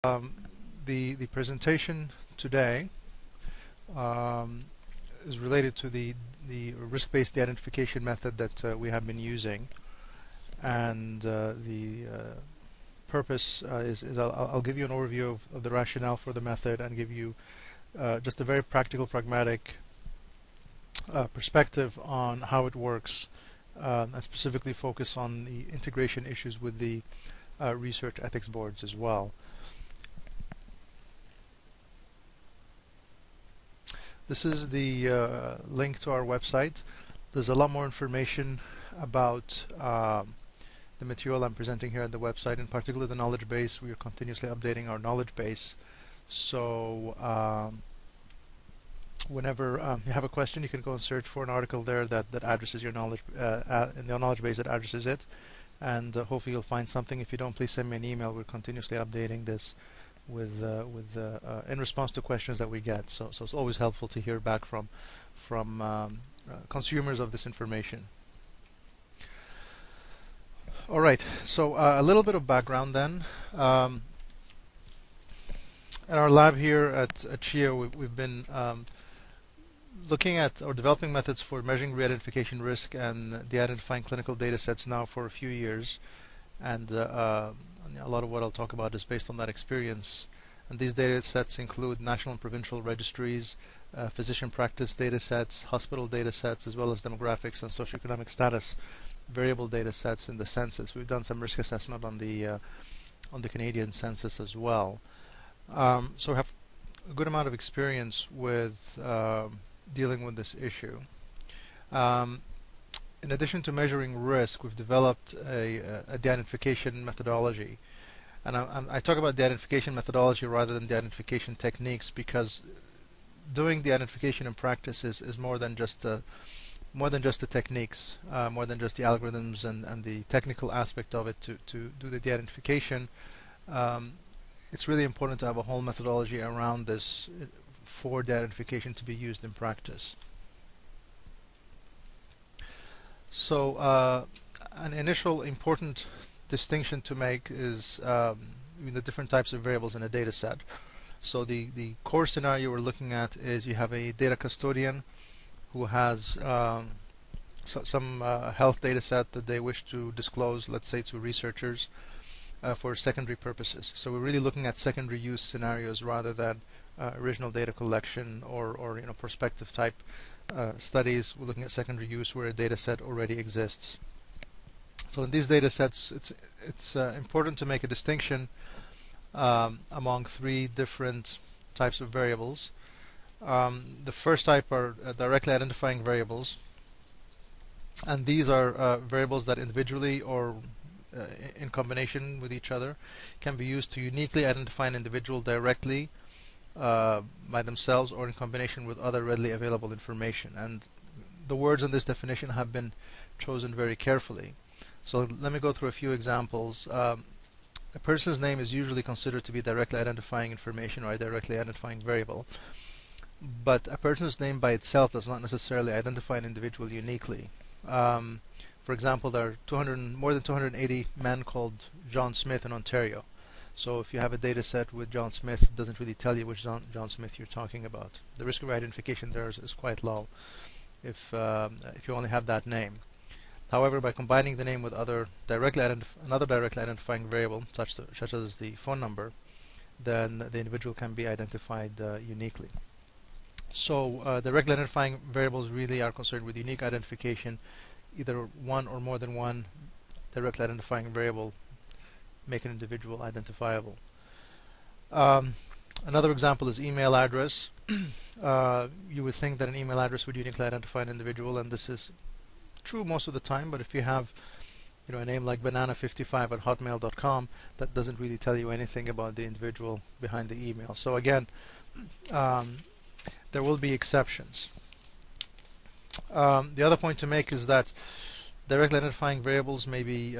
The presentation today is related to the risk-based identification method that we have been using, and the purpose is I'll give you an overview of the rationale for the method and give you just a very practical, pragmatic perspective on how it works, and specifically focus on the integration issues with the research ethics boards as well. This is the link to our website. There's a lot more information about the material I'm presenting here at the website, in particular the knowledge base. We are continuously updating our knowledge base. So whenever you have a question, you can go and search for an article there that addresses your knowledge in the knowledge base that addresses it, and hopefully you'll find something. If you don't, please send me an email. We're continuously updating this with in response to questions that we get. So it's always helpful to hear back from consumers of this information. All right. So a little bit of background then. In our lab here at CHIA, we've been looking at or developing methods for measuring re-identification risk and de-identifying clinical data sets now for a few years, and a lot of what I'll talk about is based on that experience. And these data sets include national and provincial registries, physician practice data sets, hospital data sets, as well as demographics and socioeconomic status variable data sets in the census. We've done some risk assessment on the Canadian census as well. So we have a good amount of experience with dealing with this issue. In addition to measuring risk, we've developed a de-identification methodology. And I talk about de-identification methodology rather than de-identification techniques, because doing de-identification in practice is more than just the techniques, more than just the algorithms and the technical aspect of it to do the de-identification. It's really important to have a whole methodology around this for de-identification to be used in practice. So an initial important distinction to make is the different types of variables in a data set. So the core scenario we're looking at is you have a data custodian who has some health data set that they wish to disclose, let's say to researchers, for secondary purposes. So we're really looking at secondary use scenarios rather than original data collection or prospective type studies. We're looking at secondary use where a data set already exists. So in these data sets, it's important to make a distinction among three different types of variables. The first type are directly identifying variables, and these are variables that individually or in combination with each other can be used to uniquely identify an individual directly by themselves or in combination with other readily available information. And the words in this definition have been chosen very carefully. So let me go through a few examples. A person's name is usually considered to be directly identifying information or a directly identifying variable, but a person's name by itself does not necessarily identify an individual uniquely. For example, there are more than 280 men called John Smith in Ontario. So if you have a data set with John Smith, it doesn't really tell you which John Smith you're talking about. The risk of identification there is quite low if you only have that name. However, by combining the name with another directly identifying variable, such as the phone number, then the individual can be identified uniquely. So directly identifying variables really are concerned with unique identification. Either one or more than one directly identifying variable make an individual identifiable. Another example is email address. You would think that an email address would uniquely identify an individual, and this is true most of the time, but if you have a name like banana55@hotmail.com, that doesn't really tell you anything about the individual behind the email. So again, there will be exceptions. The other point to make is that directly identifying variables may be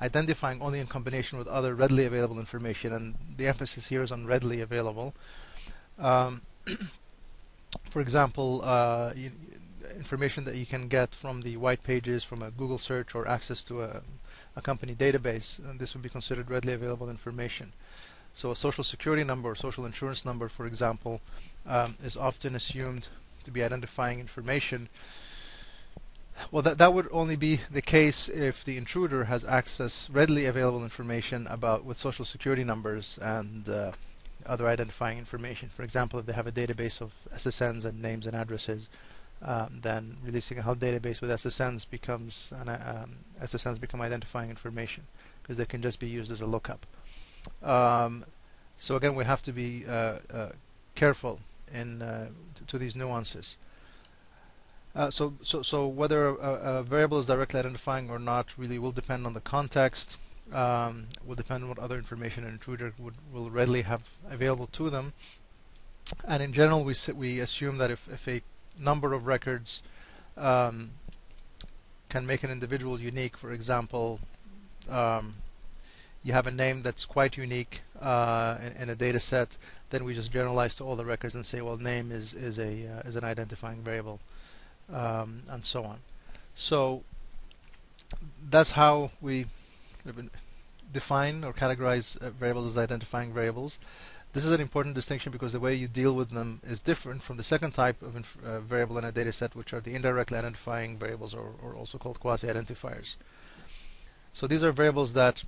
identifying only in combination with other readily available information, and the emphasis here is on readily available. For example, information that you can get from the white pages, from a Google search, or access to a company database, and this would be considered readily available information. So a social security number or social insurance number, for example, is often assumed to be identifying information. Well, that would only be the case if the intruder has readily available information with social security numbers and other identifying information. For example, if they have a database of SSNs and names and addresses, then releasing a whole database with SSNs SSNs become identifying information because they can just be used as a lookup. So again, we have to be careful to these nuances. So whether a variable is directly identifying or not really will depend on the context, will depend on what other information an intruder will readily have available to them. And in general, we assume that if a number of records can make an individual unique, for example, you have a name that's quite unique in a data set, then we just generalize to all the records and say, well, name is an identifying variable. And so on. So that's how we define or categorize variables as identifying variables. This is an important distinction because the way you deal with them is different from the second type of variable in a data set, which are the indirectly identifying variables, or also called quasi-identifiers. So these are variables that,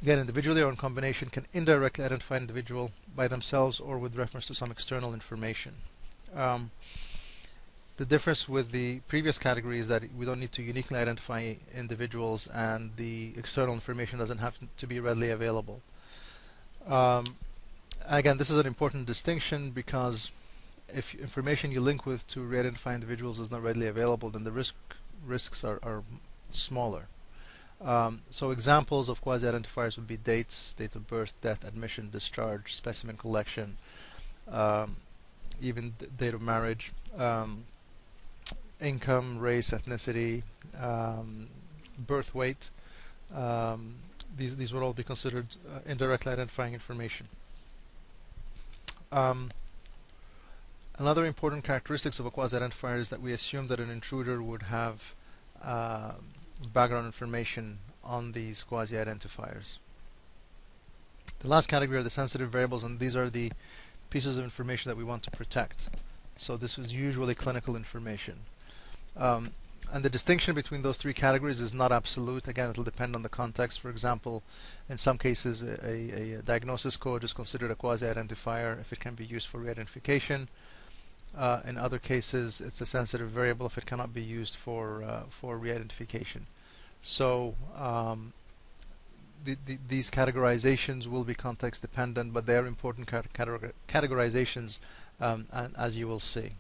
again, individually or in combination, can indirectly identify an individual by themselves or with reference to some external information. The difference with the previous category is that we don't need to uniquely identify individuals, and the external information doesn't have to be readily available. Again, this is an important distinction because if information you link with to re-identify individuals is not readily available, then the risks are smaller. So examples of quasi-identifiers would be dates, date of birth, death, admission, discharge, specimen collection, even date of marriage. Income, race, ethnicity, birth weight. These would all be considered indirectly identifying information. Another important characteristics of a quasi-identifier is that we assume that an intruder would have background information on these quasi-identifiers. The last category are the sensitive variables, and these are the pieces of information that we want to protect. So this is usually clinical information. And the distinction between those three categories is not absolute. Again, it will depend on the context. For example, in some cases, a diagnosis code is considered a quasi-identifier if it can be used for re-identification. In other cases, it's a sensitive variable if it cannot be used for re-identification. So these categorizations will be context dependent, but they are important categorizations, as you will see.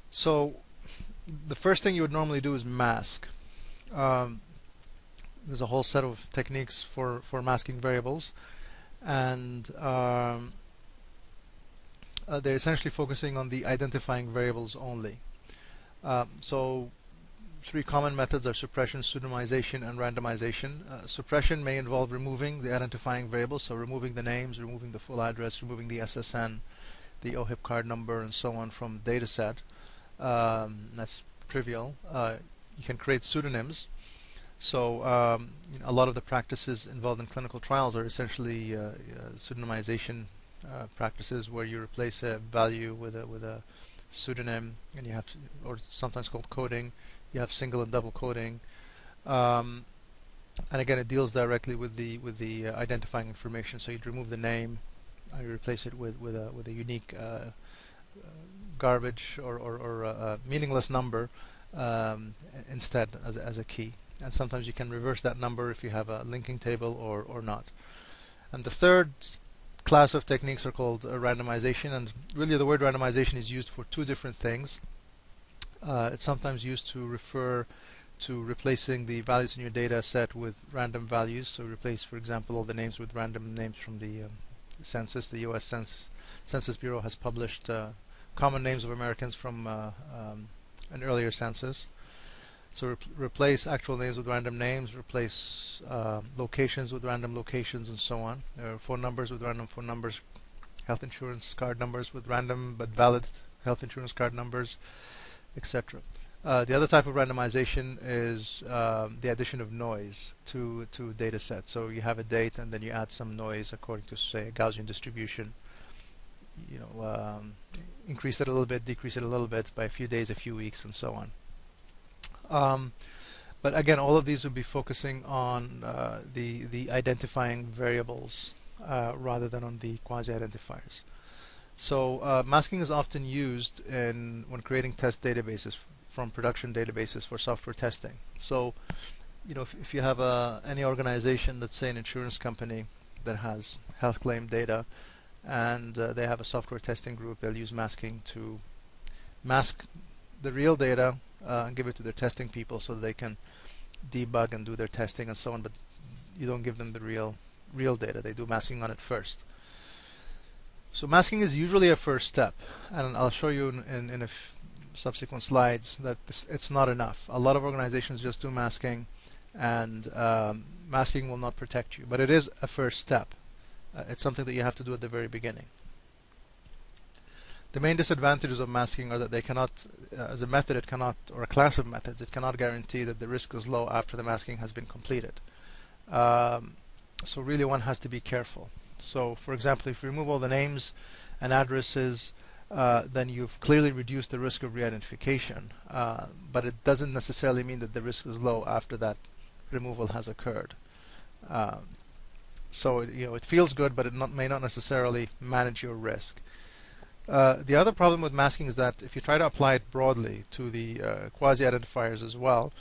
So the first thing you would normally do is mask. There's a whole set of techniques for masking variables, and they're essentially focusing on the identifying variables only. So three common methods are suppression, pseudonymization, and randomization. Suppression may involve removing the identifying variables, so removing the names, removing the full address, removing the SSN, the OHIP card number, and so on from the data set. That's trivial. You can create pseudonyms. So a lot of the practices involved in clinical trials are essentially pseudonymization practices, where you replace a value with a pseudonym, and you have, or sometimes called coding. You have single and double coding, and again, it deals directly with the identifying information. So you'd remove the name, and you replace it with a unique garbage or a meaningless number instead as a key. And sometimes you can reverse that number if you have a linking table or not. And the third class of techniques are called randomization, and really the word randomization is used for two different things. It's sometimes used to refer to replacing the values in your data set with random values. So replace, for example, all the names with random names from the census. The U.S. Census Bureau has published common names of Americans from an earlier census. So replace actual names with random names, replace locations with random locations, and so on. Phone numbers with random phone numbers, health insurance card numbers with random but valid health insurance card numbers, etc. The other type of randomization is the addition of noise to a data set. So you have a date and then you add some noise according to, say, a Gaussian distribution. Increase it a little bit, decrease it a little bit by a few days, a few weeks, and so on. But again, all of these would be focusing on the identifying variables rather than on the quasi-identifiers. So masking is often used when creating test databases from production databases for software testing. So, if you have any organization, let's say an insurance company that has health claim data, and they have a software testing group, they'll use masking to mask the real data and give it to their testing people so that they can debug and do their testing and so on. But you don't give them the real data. They do masking on it first. So masking is usually a first step, and I'll show you in a subsequent slides that it's not enough. A lot of organizations just do masking, and masking will not protect you, but it is a first step. It's something that you have to do at the very beginning. The main disadvantages of masking are that they cannot, as a method, it cannot, or a class of methods, it cannot guarantee that the risk is low after the masking has been completed. So really one has to be careful. So for example, if you remove all the names and addresses, then you've clearly reduced the risk of re-identification, but it doesn't necessarily mean that the risk is low after that removal has occurred. So it feels good, but it may not necessarily manage your risk. The other problem with masking is that if you try to apply it broadly to the quasi-identifiers as well,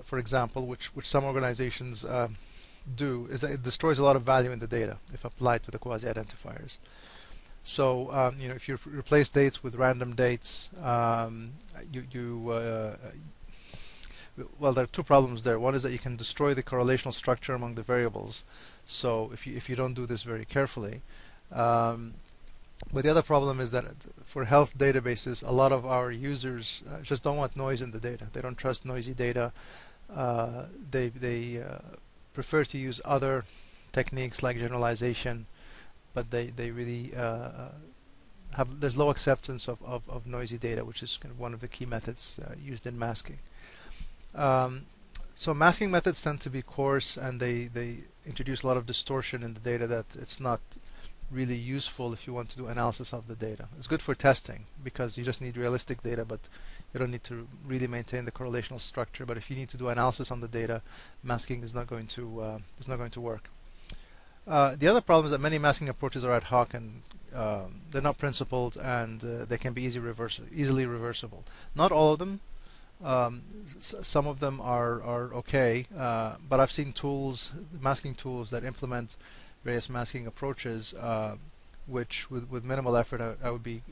for example, which some organizations do, is that it destroys a lot of value in the data if applied to the quasi-identifiers. So if you replace dates with random dates, well, there are two problems there. One is that you can destroy the correlational structure among the variables. So if you don't do this very carefully. But the other problem is that for health databases, a lot of our users just don't want noise in the data. They don't trust noisy data. They prefer to use other techniques like generalization, but they really there's low acceptance of noisy data, which is kind of one of the key methods used in masking. So masking methods tend to be coarse, and they introduce a lot of distortion in the data that it's not really useful if you want to do analysis of the data. It's good for testing because you just need realistic data, but you don't need to really maintain the correlational structure. But if you need to do analysis on the data, masking is not going to work. The other problem is that many masking approaches are ad hoc, and they're not principled, and they can be easily reversible. Not all of them. Some of them are okay, but I've seen masking tools that implement various masking approaches, which with minimal effort I would be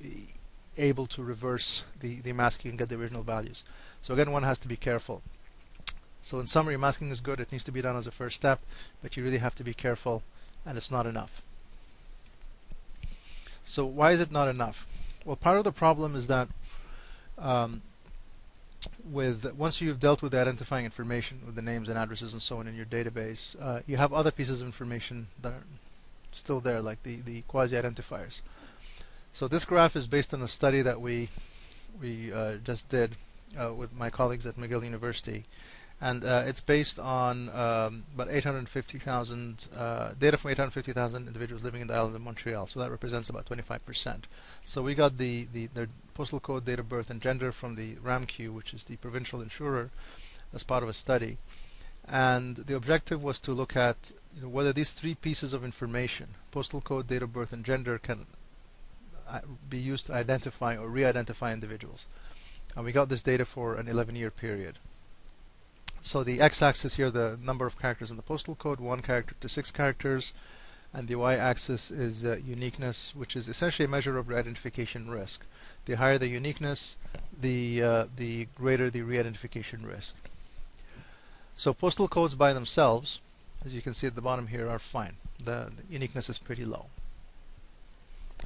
able to reverse the masking and get the original values. So again, one has to be careful. So in summary, masking is good. It needs to be done as a first step, but you really have to be careful, and it's not enough. So why is it not enough? Well, part of the problem is that once you've dealt with the identifying information, with the names and addresses and so on in your database, you have other pieces of information that are still there, like the quasi-identifiers. So this graph is based on a study that we just did with my colleagues at McGill University, and it's based on about 850,000 data from 850,000 individuals living in the island of Montreal. So that represents about 25%. So we got their postal code, date of birth, and gender from the RAMQ, which is the provincial insurer, as part of a study. And the objective was to look at whether these three pieces of information, postal code, date of birth, and gender, can be used to identify or re-identify individuals. And we got this data for an 11-year period. So the x-axis here, the number of characters in the postal code, 1 character to 6 characters, and the y-axis is uniqueness, which is essentially a measure of re-identification risk. The higher the uniqueness, the greater the re-identification risk. So postal codes by themselves, as you can see at the bottom here, are fine. The uniqueness is pretty low.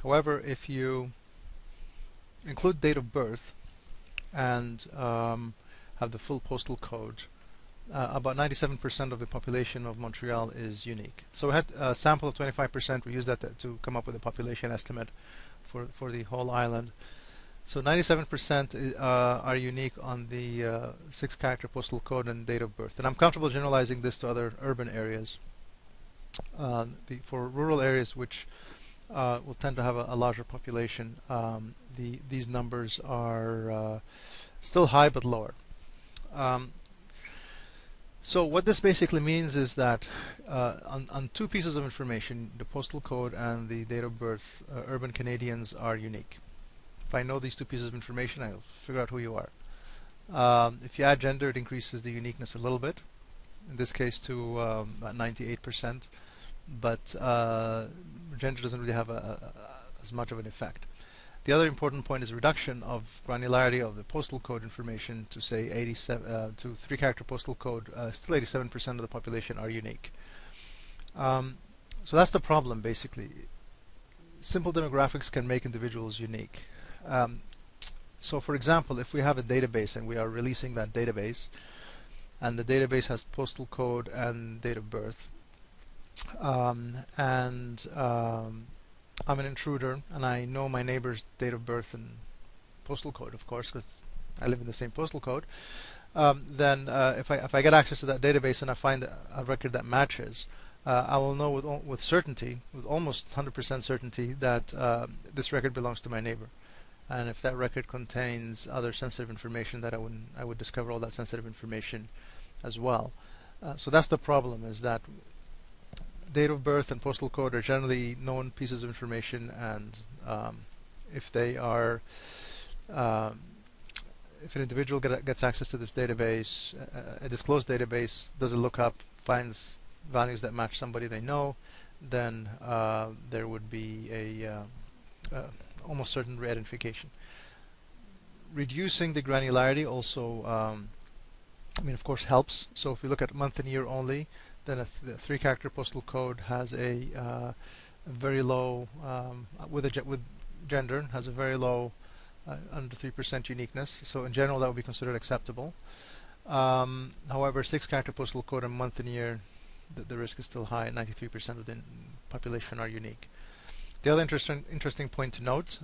However, if you include date of birth and have the full postal code, about 97% of the population of Montreal is unique. So we had a sample of 25%. We used that to come up with a population estimate for the whole island. So 97% are unique on the 6-character postal code and date of birth. And I'm comfortable generalizing this to other urban areas. For rural areas, which will tend to have a larger population, these numbers are still high but lower. So what this basically means is that on two pieces of information, the postal code and the date of birth, urban Canadians are unique. If I know these two pieces of information, I'll figure out who you are. If you add gender, it increases the uniqueness a little bit, in this case to about 98%, but gender doesn't really have as much of an effect. The other important point is reduction of granularity of the postal code information to say 87 to 3-character postal code. Still 87% of the population are unique. So that's the problem, basically. Simple demographics can make individuals unique. So for example, if we have a database and we are releasing that database, and the database has postal code and date of birth, I'm an intruder and I know my neighbor's date of birth and postal code, of course, because I live in the same postal code, then if I get access to that database and I find a record that matches, I will know with certainty, with almost 100% certainty, that this record belongs to my neighbor. And if that record contains other sensitive information, that I would discover all that sensitive information as well. So that's the problem, is that date of birth and postal code are generally known pieces of information, and if they are if an individual gets access to this database, a disclosed database, does a lookup, finds values that match somebody they know, then there would be a almost certain re-identification. Reducing the granularity also, I mean, of course, helps. So if we look at month and year only, then the 3-character postal code has a very low, with gender, has a very low, under 3% uniqueness. So in general, that would be considered acceptable. However, 6-character postal code and month and year, the risk is still high. 93% of the population are unique. The other interesting point to note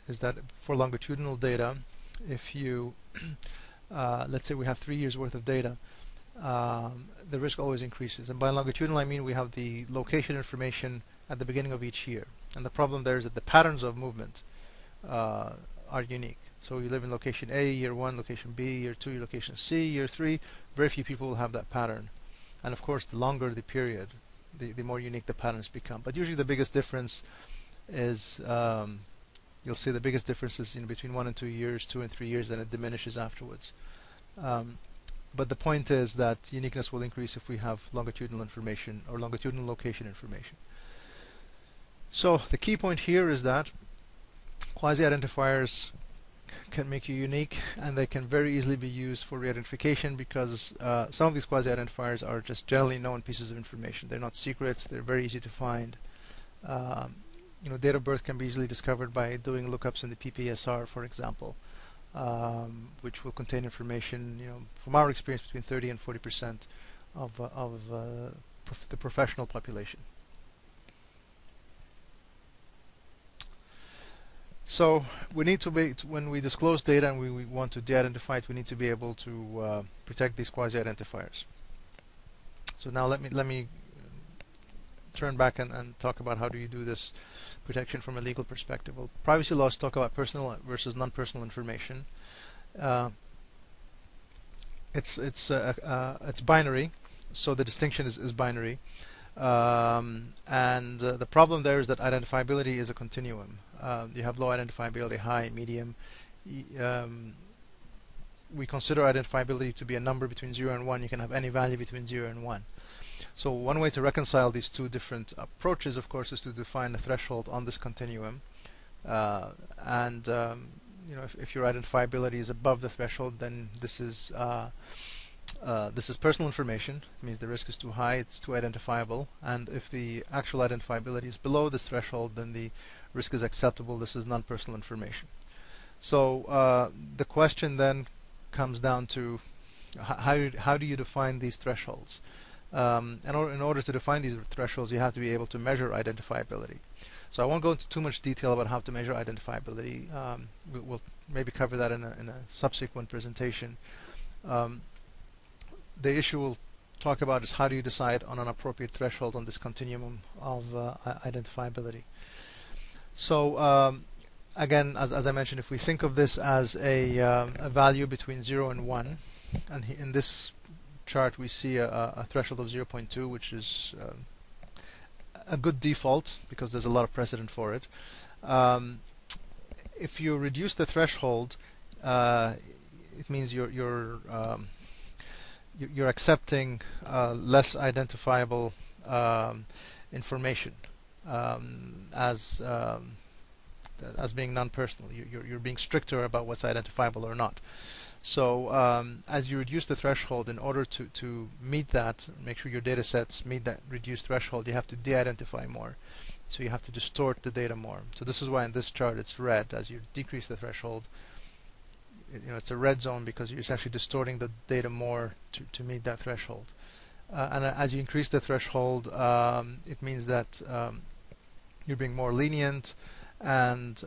is that for longitudinal data, if you let's say we have 3 years worth of data, the risk always increases. And by longitudinal, I mean we have the location information at the beginning of each year. And the problem there is that the patterns of movement are unique. So you live in location A, year 1, location B, year 2, location C, year 3. Very few people will have that pattern. And of course, the longer the period, the more unique the patterns become. But usually the biggest difference is, you'll see the biggest difference is between 1 and 2 years, 2 and 3 years, then it diminishes afterwards. But the point is that uniqueness will increase if we have longitudinal information or longitudinal location information. So the key point here is that quasi-identifiers can make you unique, and they can very easily be used for re-identification, because some of these quasi-identifiers are just generally known pieces of information. They're not secrets. They're very easy to find. Date of birth can be easily discovered by doing lookups in the PPSR, for example, which will contain information, from our experience, between 30 and 40% of the professional population. So we need to be, when we disclose data and we want to de-identify it, we need to be able to protect these quasi-identifiers. So now let me turn back and talk about how do you do this protection from a legal perspective. Well, privacy laws talk about personal versus non-personal information. It's binary, so the distinction is binary. And the problem there is that identifiability is a continuum. You have low identifiability, high, medium. We consider identifiability to be a number between 0 and 1. You can have any value between 0 and 1. So one way to reconcile these two different approaches, of course, is to define a threshold on this continuum. If your identifiability is above the threshold, then this is personal information. It means the risk is too high, it's too identifiable. And if the actual identifiability is below this threshold, then the risk is acceptable. This is non-personal information. So the question then comes down to how do you define these thresholds? In order to define these thresholds, you have to be able to measure identifiability. So I won't go into too much detail about how to measure identifiability. We'll maybe cover that in a subsequent presentation. The issue we'll talk about is how do you decide on an appropriate threshold on this continuum of identifiability. So again, as I mentioned, if we think of this as a value between 0 and 1, and in this chart we see a threshold of 0.2, which is a good default because there's a lot of precedent for it. If you reduce the threshold, it means you're accepting less identifiable information as being non-personal. You're being stricter about what's identifiable or not. So as you reduce the threshold, in order to meet that, make sure your data sets meet that reduced threshold, you have to de-identify more. So you have to distort the data more. So this is why in this chart it's red. As you decrease the threshold, it's a red zone because you're essentially distorting the data more to meet that threshold. And as you increase the threshold, it means that you're being more lenient, and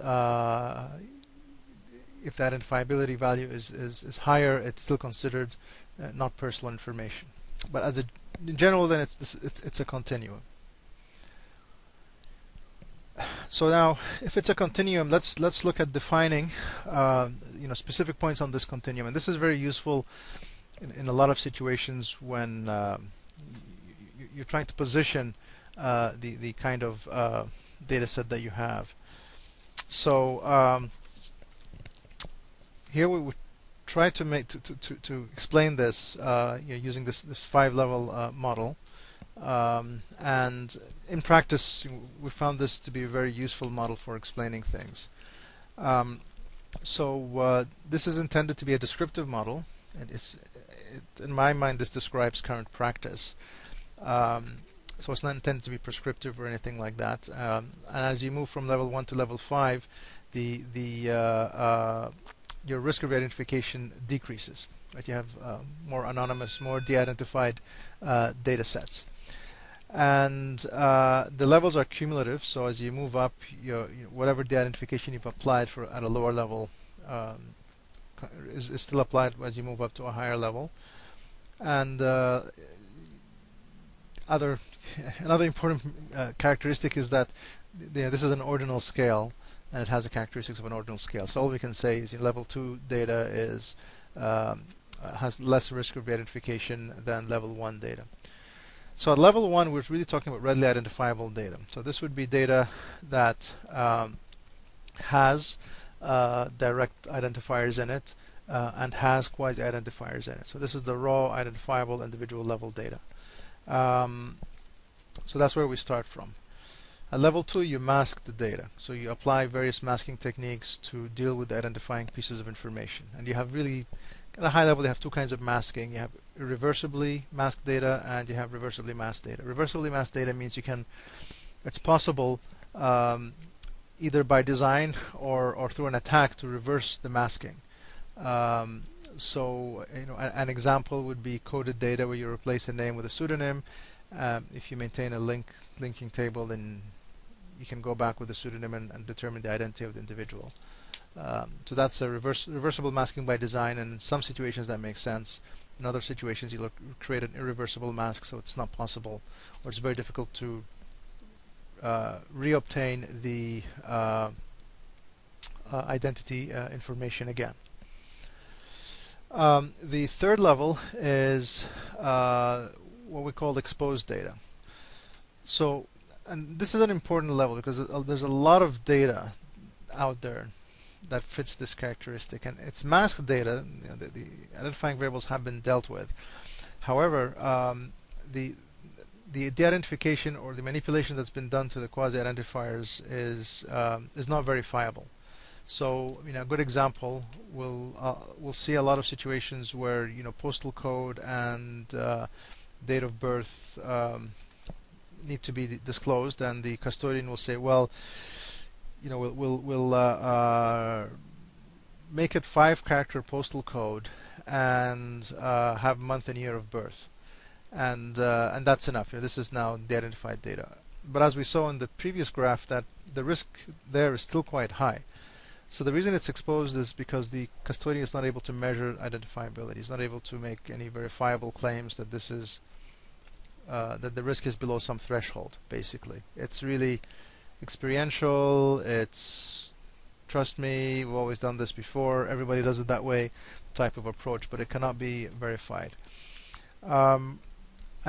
if the identifiability value is higher, it's still considered not personal information. But in general, then it's a continuum. So now, if it's a continuum, let's look at defining specific points on this continuum, and this is very useful in a lot of situations when you're trying to position the kind of data set that you have. So here we would try to make to explain this using this FiveLevel model, and in practice we found this to be a very useful model for explaining things. So this is intended to be a descriptive model, and in my mind this describes current practice. So it's not intended to be prescriptive or anything like that. And as you move from level 1 to level 5, your risk of identification decreases. Right? You have more anonymous, more de-identified data sets. And the levels are cumulative, so as you move up, whatever de-identification you've applied for at a lower level is still applied as you move up to a higher level. And another important characteristic is that this is an ordinal scale, and it has the characteristics of an ordinal scale. So all we can say is level 2 data has less risk of identification than level 1 data. So at level 1, we're really talking about readily identifiable data. So this would be data that has direct identifiers in it and has quasi-identifiers in it. So this is the raw identifiable individual level data. So that's where we start from. At level 2, you mask the data. So you apply various masking techniques to deal with identifying pieces of information. And you have really, at a high level, you have two kinds of masking. You have irreversibly masked data and you have reversibly masked data. Reversibly masked data means it's possible either by design or through an attack to reverse the masking. So an example would be coded data where you replace a name with a pseudonym. If you maintain a linking table, then you can go back with the pseudonym and determine the identity of the individual. So that's a reversible masking by design, and in some situations that makes sense. In other situations, you create an irreversible mask, so it's not possible, or it's very difficult to reobtain the identity information again. The third level is what we call exposed data. So, and this is an important level because there's a lot of data out there that fits this characteristic, and it's masked data. The identifying variables have been dealt with. However, the de-identification or the manipulation that's been done to the quasi-identifiers is not verifiable. So, a good example, we'll see a lot of situations where postal code and date of birth need to be disclosed, and the custodian will say, well, we'll make it 5-character postal code and have month and year of birth. and that's enough. This is now the identified data. But as we saw in the previous graph, that the risk there is still quite high. So the reason it's exposed is because the custodian is not able to measure identifiability. He's not able to make any verifiable claims that this is that the risk is below some threshold. Basically, it's really experiential. It's trust me, we've always done this before. Everybody does it that way, type of approach. But it cannot be verified. And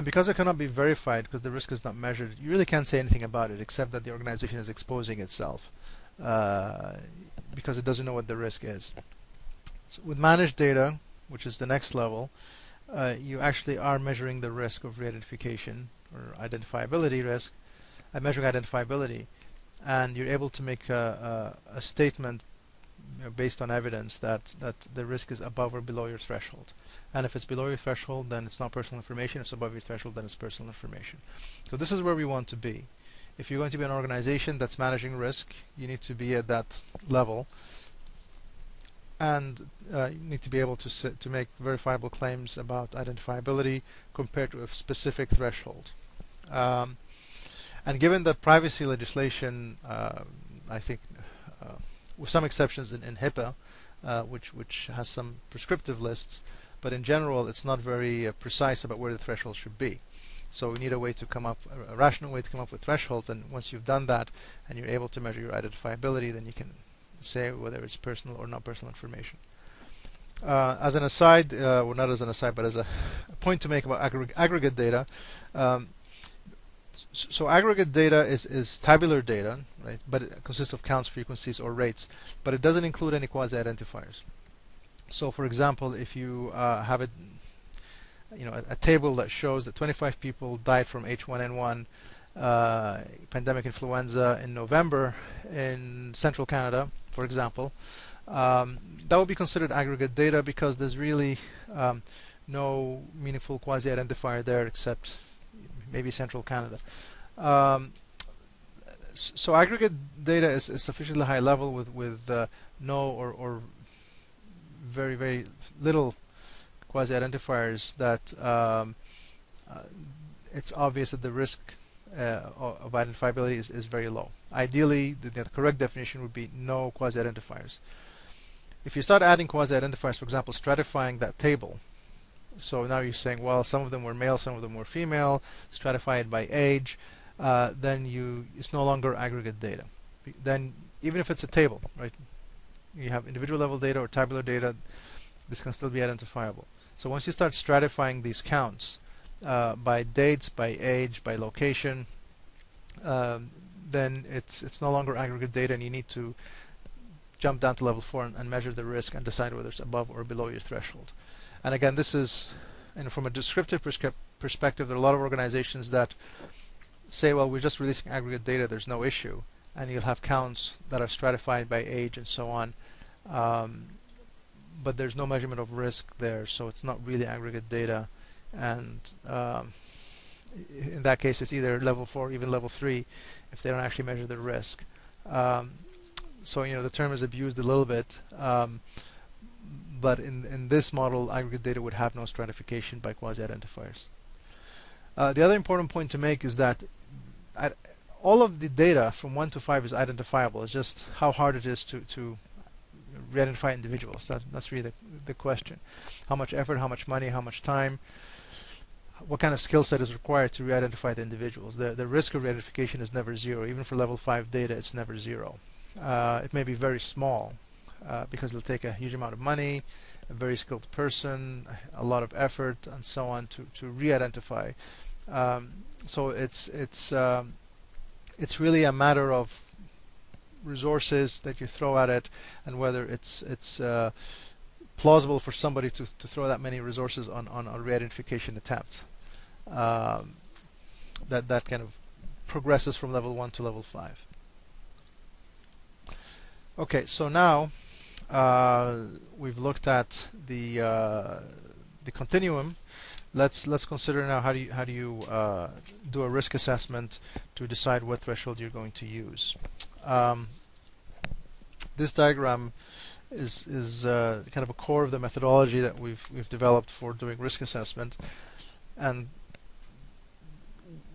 because it cannot be verified, because the risk is not measured, you really can't say anything about it except that the organization is exposing itself because it doesn't know what the risk is. So with managed data, which is the next level, you actually are measuring the risk of re-identification or identifiability risk, measuring identifiability, and you're able to make a statement based on evidence that the risk is above or below your threshold. And if it's below your threshold, then it's not personal information. If it's above your threshold, then it's personal information. So this is where we want to be. If you're going to be an organization that's managing risk, you need to be at that level, and you need to be able to make verifiable claims about identifiability compared to a specific threshold. And given the privacy legislation, I think with some exceptions in HIPAA, which has some prescriptive lists, but in general it's not very precise about where the threshold should be. So we need a way to come up, a rational way to come up with thresholds, and once you've done that and you're able to measure your identifiability, then you can say whether it's personal or not personal information. As an aside, well, not as an aside, but as a point to make about aggregate data, so aggregate data is tabular data, right? But it consists of counts, frequencies, or rates, but it doesn't include any quasi-identifiers. So, for example, if you have a table that shows that 25 people died from H1N1 pandemic influenza in November in central Canada, for example, that would be considered aggregate data because there's really no meaningful quasi-identifier there except maybe central Canada. So aggregate data is sufficiently high level with no or very, very little quasi-identifiers that it's obvious that the risk of identifiability is very low. Ideally, the correct definition would be no quasi-identifiers. If you start adding quasi-identifiers, for example, stratifying that table, so now you're saying, well, some of them were male, some of them were female, stratified by age, then it's no longer aggregate data. Then even if it's a table, right? You have individual level data or tabular data, this can still be identifiable. So once you start stratifying these counts by dates, by age, by location, then it's no longer aggregate data, and you need to jump down to level 4 and measure the risk and decide whether it's above or below your threshold. And again, this is, from a descriptive perspective, there are a lot of organizations that say, well, we're just releasing aggregate data, there's no issue, and you'll have counts that are stratified by age and so on, but there's no measurement of risk there, so it's not really aggregate data, and in that case it's either level 4 or even level 3 if they don't actually measure the risk. So the term is abused a little bit, but in this model, aggregate data would have no stratification by quasi-identifiers. The other important point to make is that all of the data from 1 to 5 is identifiable. It's just how hard it is to re-identify individuals. That's really the question. How much effort, how much money, how much time, what kind of skill set is required to re-identify the individuals. The risk of re-identification is never zero. Even for level 5 data, it's never zero. It may be very small because it'll take a huge amount of money, a very skilled person, a lot of effort, and so on to re-identify. So it's really a matter of resources that you throw at it, and whether it's plausible for somebody to throw that many resources on a re-identification attempt. That kind of progresses from level 1 to level 5. Okay, so now we've looked at the continuum. Let's consider now how do you do a risk assessment to decide what threshold you're going to use. This diagram is kind of a core of the methodology that we've developed for doing risk assessment, and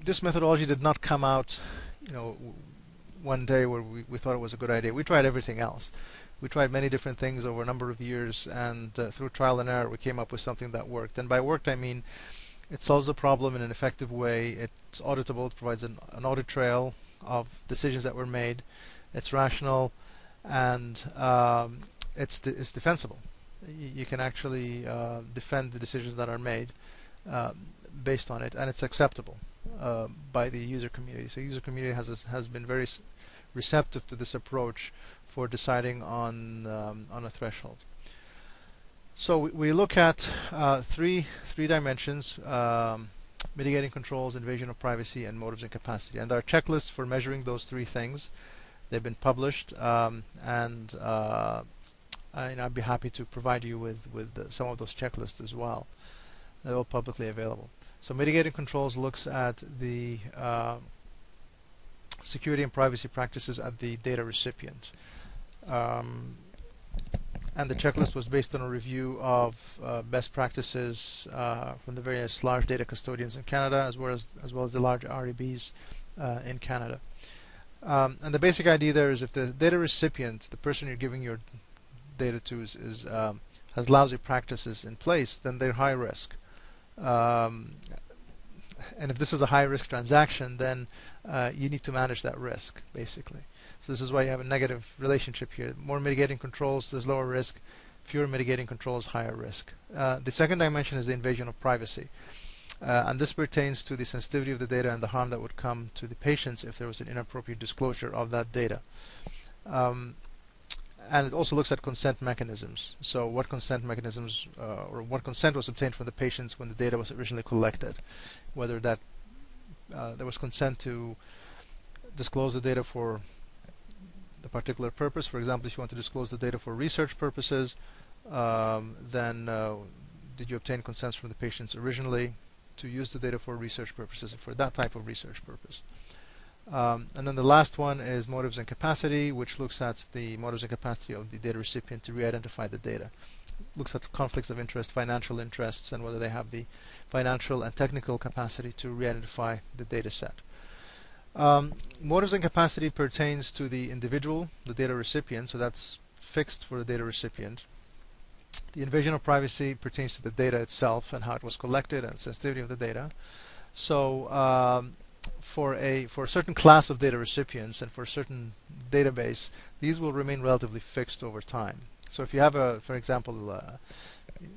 this methodology did not come out, one day where we thought it was a good idea. We tried everything else. We tried many different things over a number of years, and through trial and error, we came up with something that worked. And by worked, I mean it solves the problem in an effective way. It's auditable. It provides an audit trail of decisions that were made. It's rational, and it's defensible. You can actually defend the decisions that are made based on it, and it's acceptable by the user community. So user community has been very receptive to this approach for deciding on a threshold. So we look at three dimensions: mitigating controls, invasion of privacy, and motives and capacity. And there are checklists for measuring those three things. They've been published, and I'd be happy to provide you with some of those checklists as well. They're all publicly available. So mitigating controls looks at the security and privacy practices at the data recipient. And the checklist was based on a review of best practices from the various large data custodians in Canada, as well as the large REBs in Canada. And the basic idea there is if the data recipient, the person you're giving your data to, has lousy practices in place, then they're high risk. And if this is a high risk transaction, then you need to manage that risk, basically. So this is why you have a negative relationship here. More mitigating controls, there's lower risk. Fewer mitigating controls, higher risk. The second dimension is the invasion of privacy. And this pertains to the sensitivity of the data and the harm that would come to the patients if there was an inappropriate disclosure of that data. And it also looks at consent mechanisms. So what consent mechanisms or what consent was obtained from the patients when the data was originally collected. Whether that there was consent to disclose the data for the particular purpose. For example, if you want to disclose the data for research purposes, then did you obtain consents from the patients originally to use the data for research purposes, for that type of research purpose? And then the last one is motives and capacity, which looks at the motives and capacity of the data recipient to re-identify the data. Looks at conflicts of interest, financial interests, and whether they have the financial and technical capacity to re-identify the data set. Motives and capacity pertains to the individual, the data recipient, so that's fixed for the data recipient. The invasion of privacy pertains to the data itself and how it was collected and sensitivity of the data. So for a certain class of data recipients and for a certain database, these will remain relatively fixed over time. So if you have for example,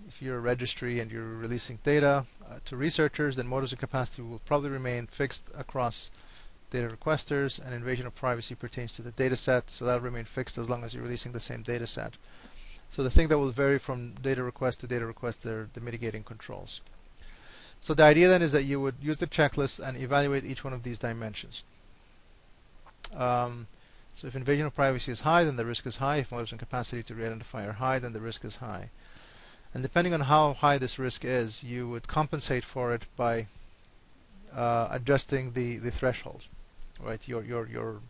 if you're a registry and you're releasing data to researchers, then motives and capacity will probably remain fixed across data requesters, and invasion of privacy pertains to the data set, so that will remain fixed as long as you're releasing the same data set. So the thing that will vary from data request to data request are the mitigating controls. So the idea then is that you would use the checklist and evaluate each one of these dimensions. So if invasion of privacy is high, then the risk is high. If motives and capacity to re-identify are high, then the risk is high. And depending on how high this risk is, you would compensate for it by adjusting the threshold, right? Your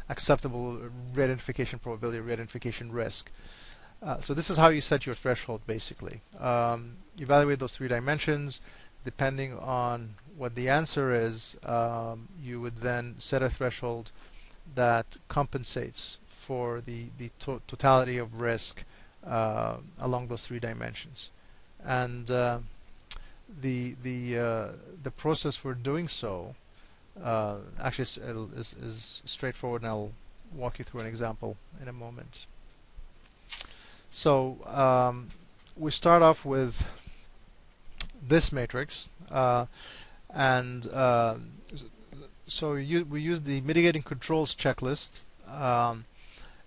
acceptable re-identification probability, re-identification risk. So this is how you set your threshold, basically. Evaluate those three dimensions. Depending on what the answer is, you would then set a threshold that compensates for the totality of risk along those three dimensions. And the process for doing so actually is straightforward, and I'll walk you through an example in a moment. So we start off with this matrix, and so we use the mitigating controls checklist and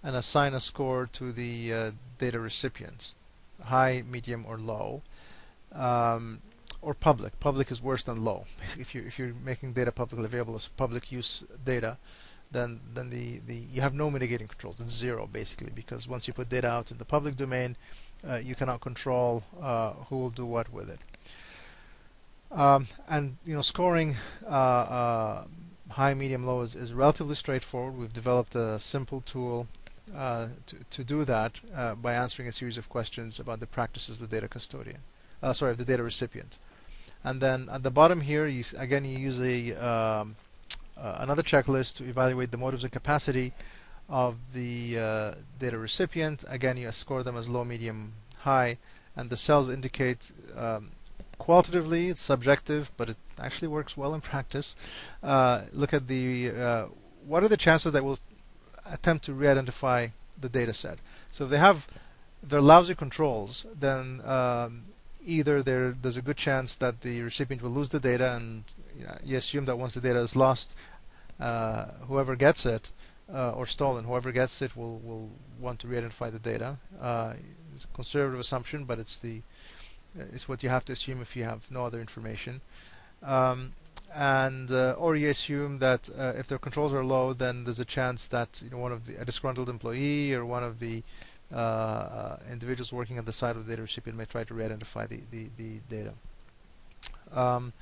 assign a score to the data recipient, high, medium, or low, or public. Public is worse than low. If you're making data publicly available as public use data, then you have no mitigating controls. It's zero, basically, because once you put data out in the public domain, you cannot control who will do what with it. And scoring high, medium, low is relatively straightforward. We've developed a simple tool to do that by answering a series of questions about the practices of the data custodian, the data recipient. And then at the bottom here, again you use another checklist to evaluate the motives and capacity of the data recipient. Again, you score them as low, medium, high, and the cells indicate qualitatively it's subjective, but it actually works well in practice. Look at the what are the chances that we'll attempt to re-identify the data set. So if they're lousy controls, then either there's a good chance that the recipient will lose the data, and you assume that once the data is lost, whoever gets it or stolen, whoever gets it will want to re-identify the data. It's a conservative assumption, but it's what you have to assume if you have no other information. Or you assume that if their controls are low, then there's a chance that a disgruntled employee or one of the individuals working at the side of the data recipient may try to re-identify the data. And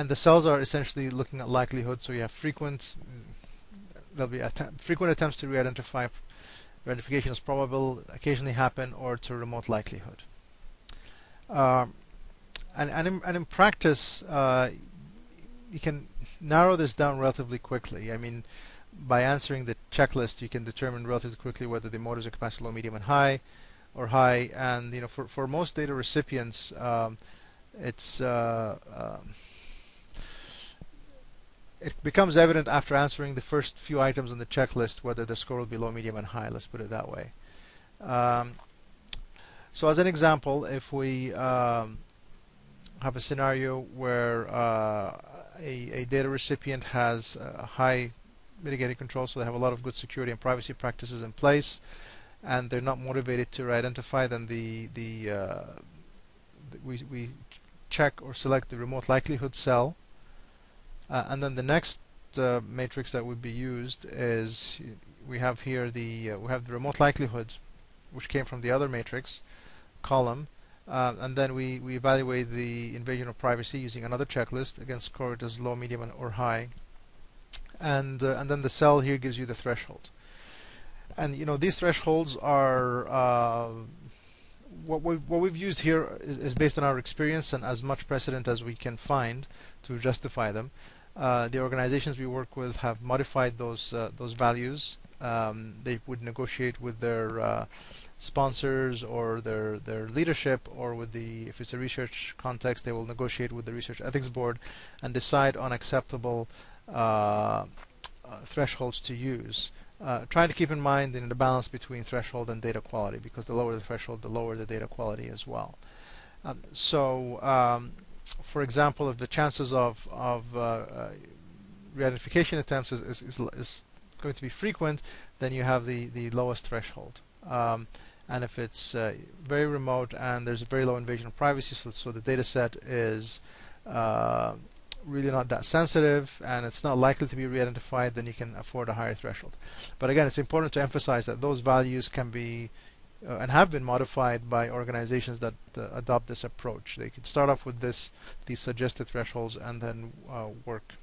the cells are essentially looking at likelihood. So you have there'll be frequent attempts to re-identify. Re-identification is probable, occasionally happen, or to remote likelihood. And in practice, you can narrow this down relatively quickly. I mean, by answering the checklist, you can determine relatively quickly whether the motives are capacity low, medium, and high, or high. And for most data recipients, it becomes evident after answering the first few items on the checklist whether the score will be low, medium, and high. Let's put it that way. So as an example, if we have a scenario where a data recipient has a high mitigating control, so they have a lot of good security and privacy practices in place, and they're not motivated to identify, then we check or select the remote likelihood cell, and then the next matrix that would be used is we have here the remote likelihood, which came from the other matrix column, and then we evaluate the invasion of privacy using another checklist, again scored as low, medium, or high, and then the cell here gives you the threshold. And these thresholds are what we've used here is based on our experience and as much precedent as we can find to justify them. The organizations we work with have modified those values. They would negotiate with their sponsors or their leadership, or if it's a research context, they will negotiate with the research ethics board and decide on acceptable thresholds to use. Trying to keep in mind the balance between threshold and data quality, because the lower the threshold, the lower the data quality as well. For example, if the chances of re-identification attempts is going to be frequent, then you have the lowest threshold. And if it's very remote and there's a very low invasion of privacy, so the data set is really not that sensitive and it's not likely to be re-identified, then you can afford a higher threshold. But again, it's important to emphasize that those values can be and have been modified by organizations that adopt this approach. They can start off with these suggested thresholds and then work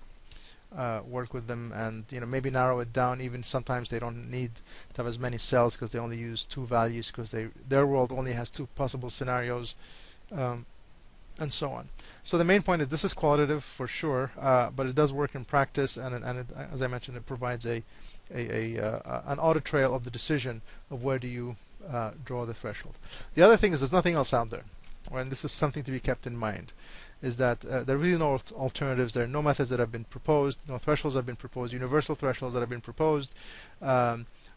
with them, and maybe narrow it down. Even sometimes they don't need to have as many cells because they only use 2 values, because their world only has 2 possible scenarios, and so on. So the main point is this is qualitative for sure, but it does work in practice, and as I mentioned, it provides an audit trail of the decision of where do you draw the threshold. The other thing is there's nothing else out there, and this is something to be kept in mind, is that there are really no alternatives. There are no methods that have been proposed, no thresholds have been proposed, universal thresholds that have been proposed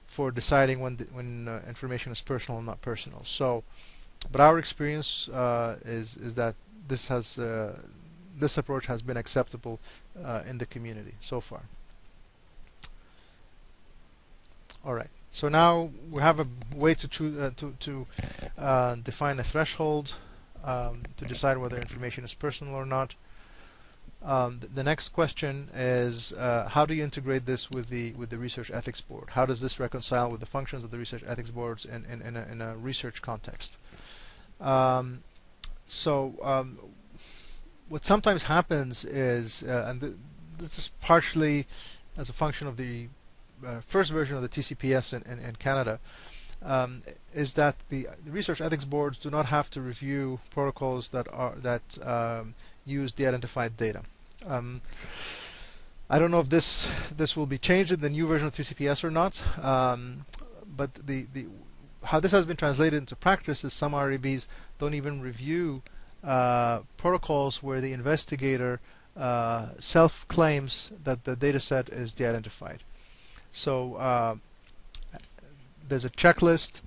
for deciding when information is personal and not personal. So, but our experience is that this approach has been acceptable in the community so far. All right. So now we have a way to choose to define a threshold to decide whether information is personal or not. The next question is how do you integrate this with the research ethics board? How does this reconcile with the functions of the research ethics boards in a research context? What sometimes happens is, this is partially as a function of the first version of the TCPS in Canada, is that the research ethics boards do not have to review protocols that use de-identified data. I don't know if this will be changed in the new version of TCPS or not, but how this has been translated into practice is some REBs don't even review protocols where the investigator self-claims that the data set is de-identified. So there's a checklist,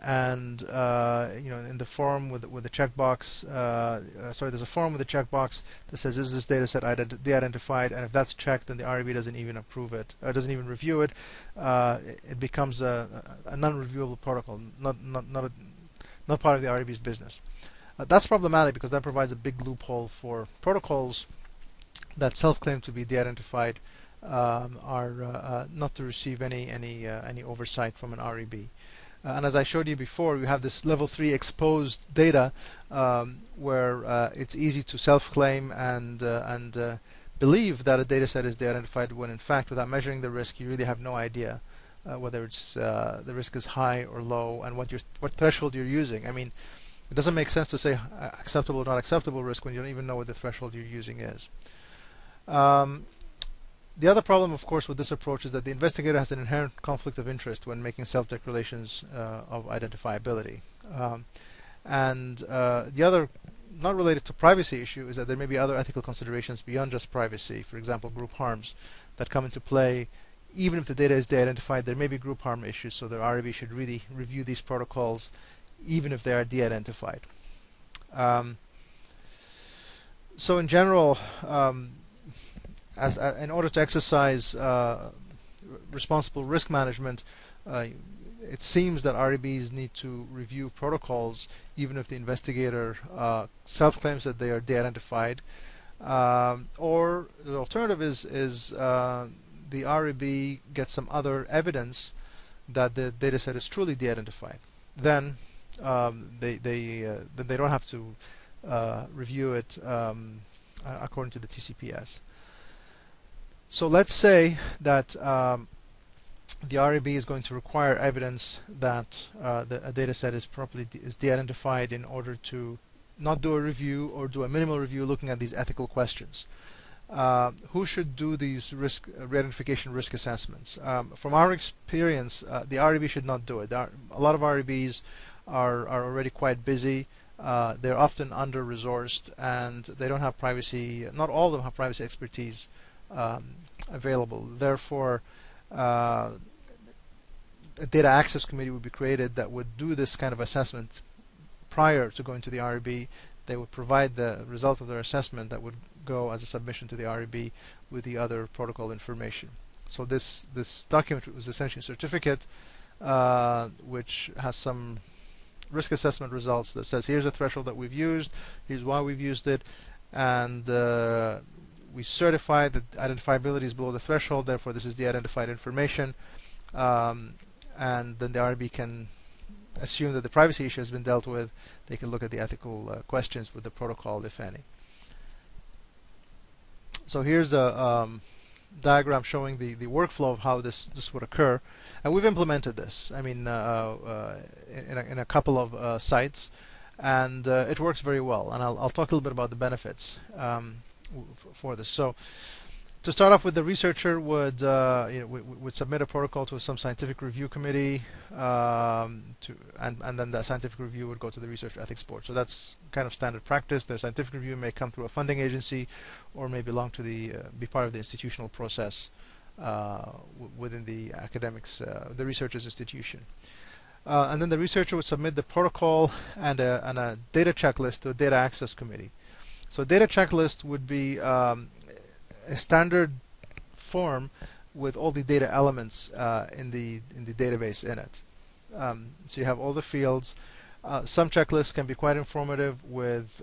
and in the form with the checkbox, there's a form with a checkbox that says, is this data set de-identified? And if that's checked, then the REB doesn't even approve it, or doesn't even review it. It becomes a non-reviewable protocol, not part of the REB's business. That's problematic because that provides a big loophole for protocols that self-claim to be de-identified are not to receive any oversight from an REB. And as I showed you before, you have this level 3 exposed data where it's easy to self-claim and believe that a data set is de-identified when in fact, without measuring the risk, you really have no idea whether it's the risk is high or low and what threshold you're using. I mean, it doesn't make sense to say acceptable or not acceptable risk when you don't even know what the threshold you're using is. The other problem, of course, with this approach is that the investigator has an inherent conflict of interest when making self-declarations of identifiability. And the other, not related to privacy issue, is that there may be other ethical considerations beyond just privacy. For example, group harms that come into play. Even if the data is de-identified, there may be group harm issues, so the REB should really review these protocols even if they are de-identified. So in general, in order to exercise responsible risk management, it seems that REBs need to review protocols even if the investigator self-claims that they are de-identified. Or the alternative is the REB gets some other evidence that the data set is truly de-identified. Then they don't have to review it according to the TCPS. So let's say that the REB is going to require evidence that a data set is de-identified in order to not do a review or do a minimal review looking at these ethical questions. Who should do these re-identification risk assessments? From our experience, the REB should not do it. A lot of REBs are already quite busy. They're often under-resourced, and they don't have privacy. Not all of them have privacy expertise available. Therefore, a data access committee would be created that would do this kind of assessment prior to going to the REB. They would provide the result of their assessment that would go as a submission to the REB with the other protocol information. So this document was essentially a certificate which has some risk assessment results that says here's a threshold that we've used, here's why we've used it, and we certify that identifiability is below the threshold, therefore this is the identified information, and then the REB can assume that the privacy issue has been dealt with. They can look at the ethical questions with the protocol, if any. So here's a diagram showing the workflow of how this would occur, and we've implemented this. I mean, in a couple of sites, and it works very well. And I'll talk a little bit about the benefits for this. So, to start off with, the researcher would submit a protocol to some scientific review committee, and then that scientific review would go to the research ethics board. So that's kind of standard practice. The scientific review may come through a funding agency, or may belong to be part of the institutional process within the academics, the researcher's institution. And then the researcher would submit the protocol and a data checklist to a data access committee. So data checklist would be a standard form with all the data elements in the database in it. So you have all the fields. Some checklists can be quite informative with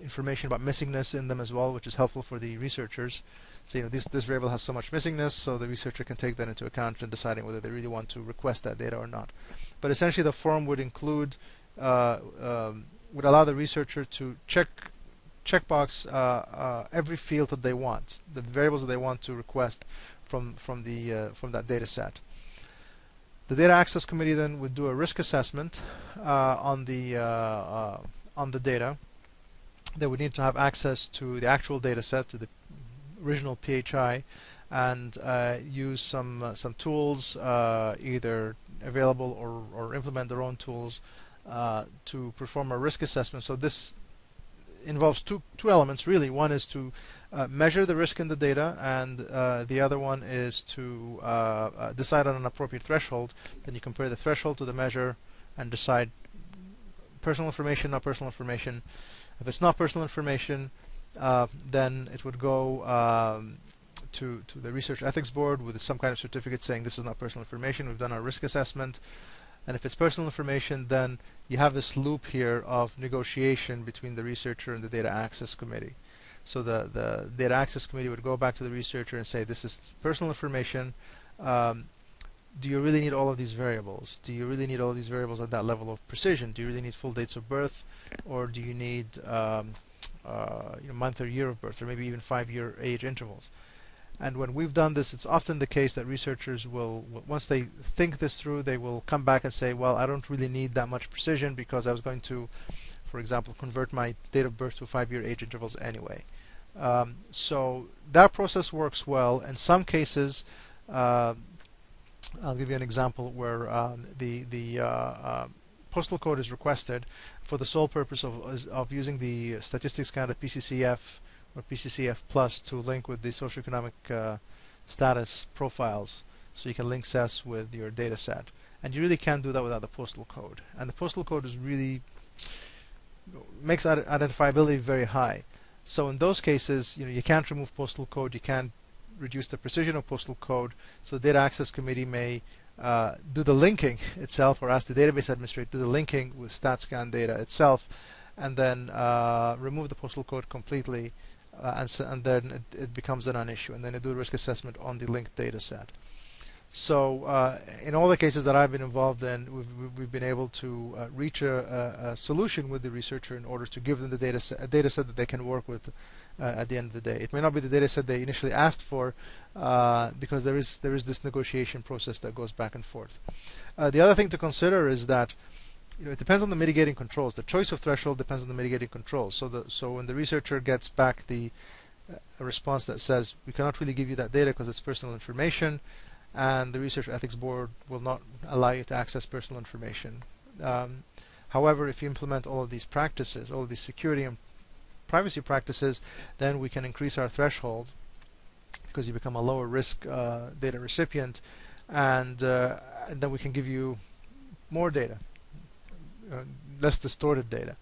information about missingness in them as well, which is helpful for the researchers. So this variable has so much missingness, so the researcher can take that into account in deciding whether they really want to request that data or not. But essentially, the form would include would allow the researcher to checkbox every field that they want, the variables that they want to request from that data set. The data access committee then would do a risk assessment on the data. They would need to have access to the actual data set, to the original PHI, and use some tools, either available or implement their own tools to perform a risk assessment. So this involves two elements really. One is to measure the risk in the data, and the other one is to decide on an appropriate threshold. Then you compare the threshold to the measure and decide personal information, not personal information. If it's not personal information, then it would go to the research ethics board with some kind of certificate saying this is not personal information, we've done our risk assessment. And if it's personal information, then you have this loop here of negotiation between the researcher and the data access committee. So the data access committee would go back to the researcher and say, this is personal information. Do you really need all of these variables? Do you really need all of these variables at that level of precision? Do you really need full dates of birth, or do you need month or year of birth, or maybe even 5-year age intervals? And when we've done this, it's often the case that researchers will, once they think this through, they will come back and say, well, I don't really need that much precision because I was going to, for example, convert my date of birth to 5-year age intervals anyway. So that process works well. In some cases, I'll give you an example where the postal code is requested for the sole purpose of using the statistics count of PCCF or PCCF Plus to link with the socioeconomic status profiles, so you can link CES with your data set. And you really can't do that without the postal code. And the postal code is really makes identifiability very high. So in those cases, you can't remove postal code, you can't reduce the precision of postal code. So the data access committee may do the linking itself, or ask the database administrator to do the linking with StatScan data itself, and then remove the postal code completely. And then it becomes a non-issue, and then they do a risk assessment on the linked data set. So in all the cases that I've been involved in, we've been able to reach a solution with the researcher in order to give them the a data set that they can work with at the end of the day. It may not be the data set they initially asked for, because there is this negotiation process that goes back and forth. The other thing to consider is that it depends on the mitigating controls. The choice of threshold depends on the mitigating controls. So when the researcher gets back a response that says we cannot really give you that data because it's personal information, and the research ethics board will not allow you to access personal information. However, if you implement all of these practices, all of these security and privacy practices, then we can increase our threshold because you become a lower risk data recipient, and then we can give you more data. Less distorted data,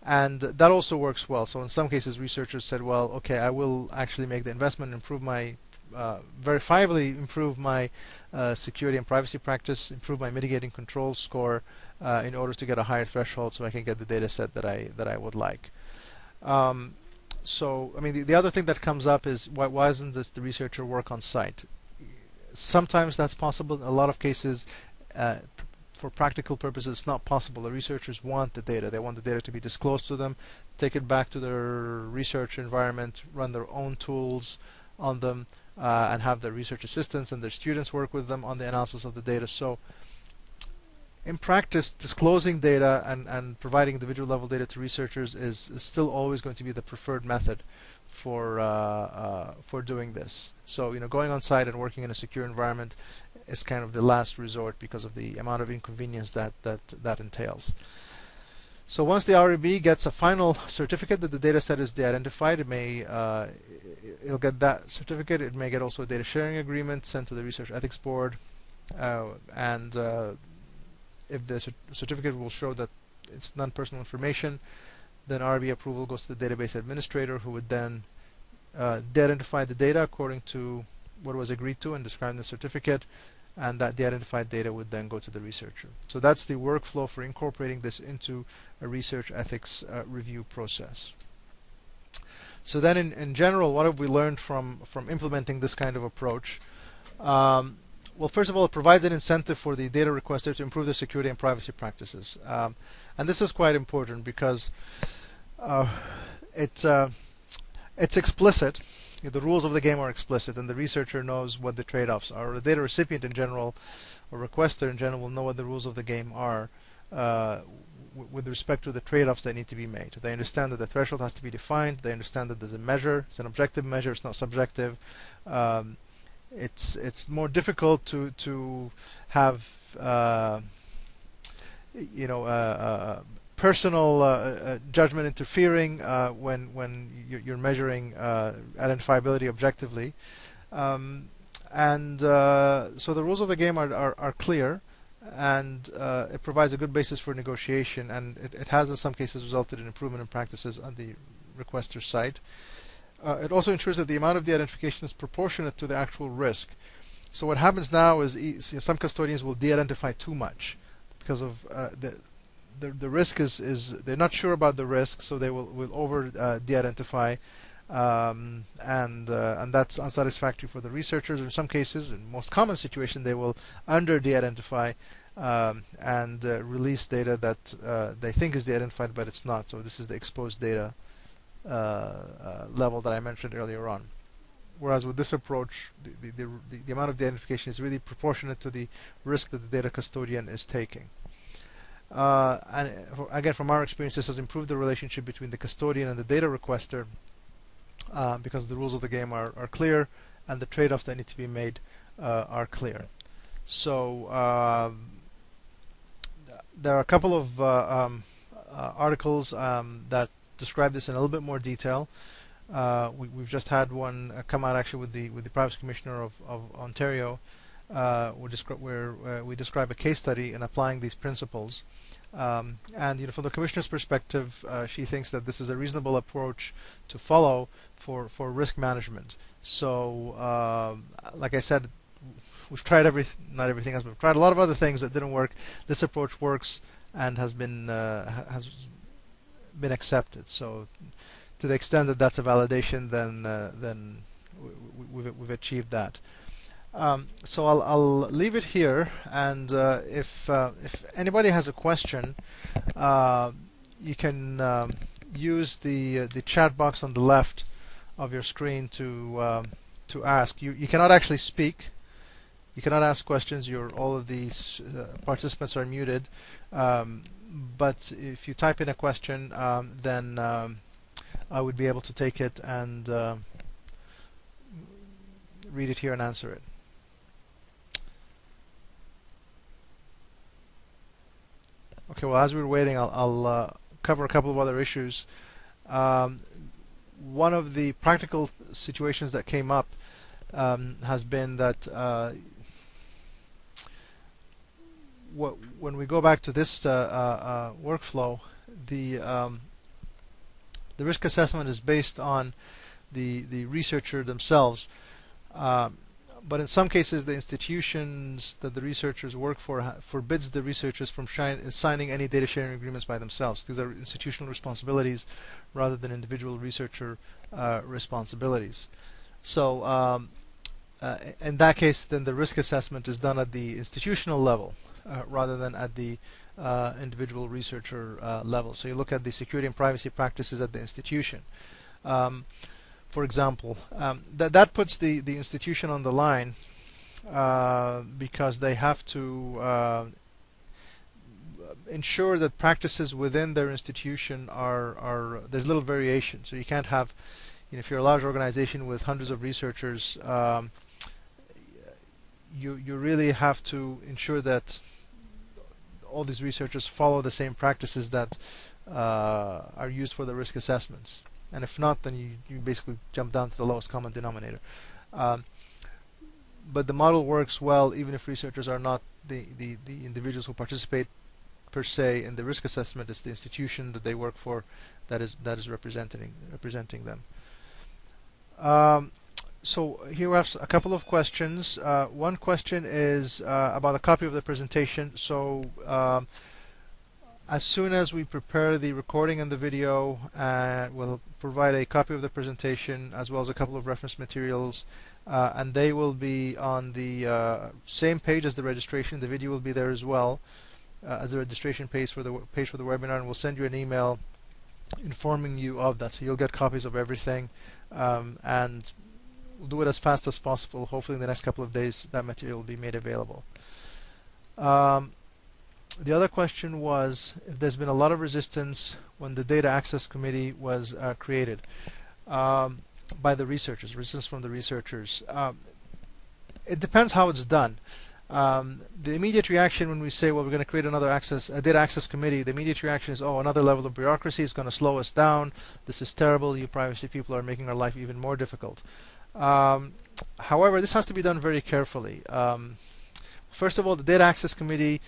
and that also works well. So in some cases, researchers said, "Well, okay, I will actually make the investment, improve my verifiably improve my security and privacy practice, improve my mitigating controls score in order to get a higher threshold, so I can get the data set that I would like." So, I mean, the other thing that comes up is why doesn't the researcher work on site? Sometimes that's possible. In a lot of cases, for practical purposes, it's not possible. The researchers want the data. They want the data to be disclosed to them, take it back to their research environment, run their own tools on them, and have their research assistants and their students work with them on the analysis of the data. So in practice, disclosing data and providing individual level data to researchers is still always going to be the preferred method for doing this. So going on site and working in a secure environment is kind of the last resort because of the amount of inconvenience that entails. So once the REB gets a final certificate that the data set is de-identified, it'll get that certificate. It may get also a data sharing agreement sent to the research ethics board, and if the certificate will show that it's non-personal information, then REB approval goes to the database administrator, who would then de-identify the data according to what was agreed to and described in the certificate, and that de-identified data would then go to the researcher. So that's the workflow for incorporating this into a research ethics review process. So then in general, what have we learned from implementing this kind of approach? Well, first of all, it provides an incentive for the data requester to improve their security and privacy practices. And this is quite important because it's explicit the rules of the game are explicit, and the researcher knows what the trade-offs are. Or the data recipient in general, or requester in general, will know what the rules of the game are with respect to the trade-offs that need to be made. They understand that the threshold has to be defined. They understand that there's a measure. It's an objective measure. It's not subjective. It's more difficult to have personal judgment interfering when you're measuring identifiability objectively. So the rules of the game are clear, and it provides a good basis for negotiation, and it has in some cases resulted in improvement in practices on the requester's side. It also ensures that the amount of de-identification is proportionate to the actual risk. So what happens now is some custodians will de-identify too much because of the risk is they're not sure about the risk, so they will over de-identify, and that's unsatisfactory for the researchers. In some cases, in most common situation, they will under de-identify and release data that they think is de-identified, but it's not. So this is the exposed data level that I mentioned earlier on. Whereas with this approach, the amount of de-identification is really proportionate to the risk that the data custodian is taking. And again, from our experience, this has improved the relationship between the custodian and the data requester because the rules of the game are clear and the trade-offs that need to be made are clear. So there are a couple of articles that describe this in a little bit more detail. We've just had one come out actually with the Privacy Commissioner of Ontario, where we describe a case study in applying these principles. And from the Commissioner's perspective, she thinks that this is a reasonable approach to follow for risk management. So, like I said, we've tried not everything else, but we've tried a lot of other things that didn't work. This approach works and has been accepted. So, to the extent that that's a validation, then we've achieved that. So I'll leave it here, and if anybody has a question, you can use the chat box on the left of your screen to ask. You cannot actually speak. You cannot ask questions. All of these participants are muted. But if you type in a question, then I would be able to take it and read it here and answer it. Okay, well, as we're waiting, I'll cover a couple of other issues. One of the practical situations that came up has been that when we go back to this workflow, the risk assessment is based on the researcher themselves. But in some cases, the institutions that the researchers work for forbids the researchers from signing any data sharing agreements by themselves. These are institutional responsibilities rather than individual researcher responsibilities. So in that case, then the risk assessment is done at the institutional level rather than at the individual researcher level. So you look at the security and privacy practices at the institution. For example, that puts the institution on the line because they have to ensure that practices within their institution there's little variation. So you can't have, if you're a large organization with hundreds of researchers, you really have to ensure that all these researchers follow the same practices that are used for the risk assessments. And if not, then you basically jump down to the lowest common denominator. But the model works well even if researchers are not the individuals who participate per se in the risk assessment. It's the institution that they work for that is representing them. So here we have a couple of questions. One question is about a copy of the presentation. So as soon as we prepare the recording and the video, we'll provide a copy of the presentation as well as a couple of reference materials, and they will be on the same page as the registration. The video will be there as well as the registration page for the webinar, and we'll send you an email informing you of that. So you'll get copies of everything, and we'll do it as fast as possible. Hopefully in the next couple of days that material will be made available. The other question was if there's been a lot of resistance when the Data Access Committee was created by the researchers, resistance from the researchers. It depends how it's done. The immediate reaction when we say, well, we're going to create another data access committee, the immediate reaction is, oh, another level of bureaucracy is going to slow us down. This is terrible. You privacy people are making our life even more difficult. However, this has to be done very carefully. First of all, the data access committee,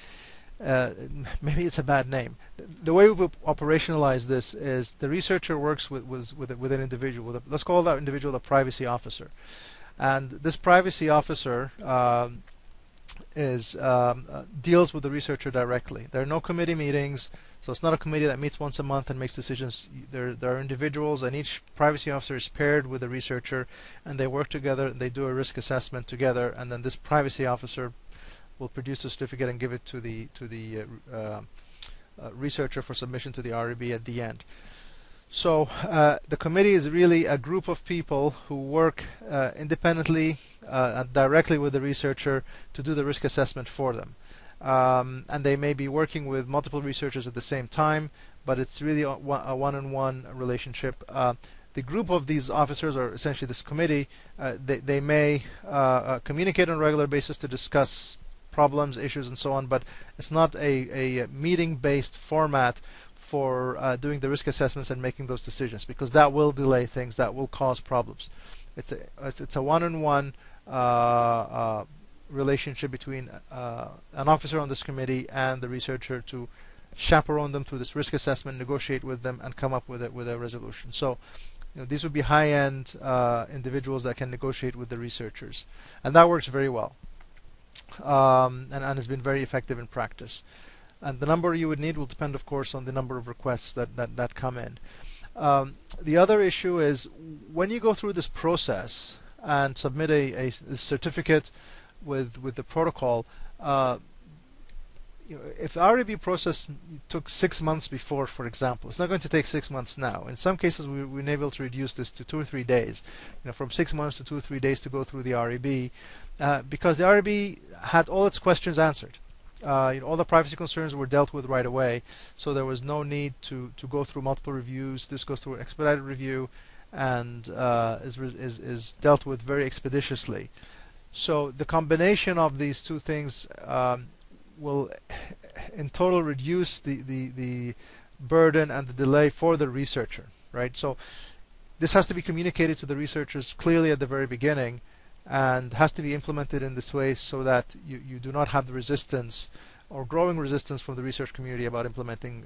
maybe it's a bad name. The way we've operationalized this is the researcher works with an individual. Let's call that individual a privacy officer. And this privacy officer deals with the researcher directly. There are no committee meetings, so it's not a committee that meets once a month and makes decisions. There are individuals, and each privacy officer is paired with a researcher, and they work together, and they do a risk assessment together, and then this privacy officer will produce a certificate and give it to the researcher for submission to the REB at the end. So the committee is really a group of people who work independently and directly with the researcher to do the risk assessment for them. And they may be working with multiple researchers at the same time, but it's really a one-on-one relationship. The group of these officers, or essentially this committee, they may communicate on a regular basis to discuss problems, issues, and so on, but it's not a meeting-based format for doing the risk assessments and making those decisions, because that will delay things, that will cause problems. It's a one-on-one relationship between an officer on this committee and the researcher to chaperone them through this risk assessment, negotiate with them, and come up with a resolution. So these would be high-end individuals that can negotiate with the researchers, and that works very well. And has been very effective in practice. And the number you would need will depend, of course, on the number of requests that come in. The other issue is when you go through this process and submit a certificate with the protocol, if the REB process took 6 months before, for example, it's not going to take 6 months now. In some cases, we've been able to reduce this to 2 or 3 days, from 6 months to 2 or 3 days to go through the REB, because the REB had all its questions answered. All the privacy concerns were dealt with right away, so there was no need to go through multiple reviews. This goes through an expedited review and is dealt with very expeditiously. So the combination of these two things will in total reduce the burden and the delay for the researcher, right? So this has to be communicated to the researchers clearly at the very beginning, and has to be implemented in this way so that you do not have the resistance or growing resistance from the research community about implementing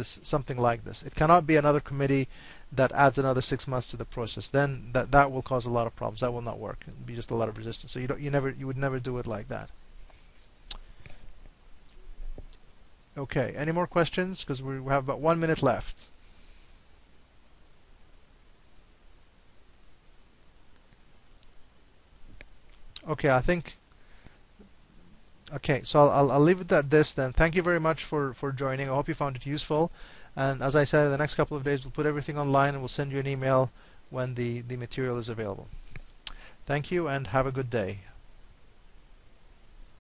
something like this. It cannot be another committee that adds another 6 months to the process. Then that will cause a lot of problems. That will not work. It will be just a lot of resistance. So you would never do it like that. Okay, any more questions? Because we have about 1 minute left. Okay, I think. Okay, so I'll leave it at this then. Thank you very much for joining. I hope you found it useful. And as I said, in the next couple of days, we'll put everything online and we'll send you an email when the material is available. Thank you and have a good day.